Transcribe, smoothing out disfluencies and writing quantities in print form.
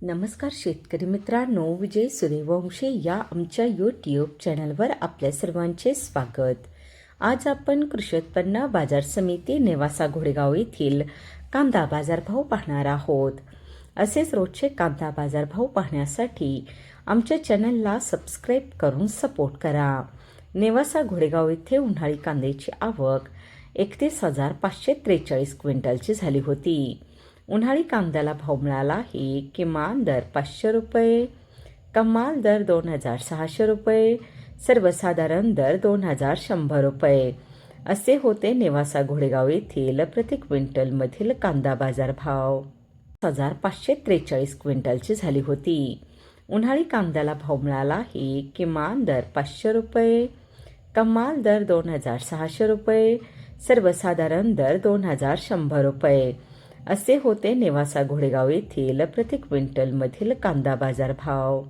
नमस्कार शेतकरी मित्रांनो, विजय सूर्यवंशी या आमच्या यूट्यूब चॅनलवर आपल्या सर्वांचे स्वागत. आज आपण कृषी उत्पन्न बाजार समिती नेवासा घोडेगाव येथील कांदा बाजारभाव पाहणार आहोत. असेच रोजचे कांदा बाजारभाव पाहण्यासाठी आमच्या चॅनलला सबस्क्राईब करून सपोर्ट करा. नेवासा घोडेगाव येथे उन्हाळी कांद्याची आवक 31,543 क्विंटलची झाली होती. उन्हाळी कांद्याला भाव मिळाला आहे. किमान दर 500 रुपये, कमाल दर 2,600 रुपये, सर्वसाधारण दर 2,100 रुपये असे होते नेवासा घोडेगाव येथील प्रति क्विंटलमधील कांदा बाजार भाव. 543 क्विंटलची झाली होती. उन्हाळी कांद्याला भाव मिळाला आहे. किमान दर 500 रुपये, कमाल दर 2,600 रुपये, सर्वसाधारण दर 2,100 रुपये असे होते नेवासा घोडेगाव येथील प्रति क्विंटलमधील कांदा बाजार भाव.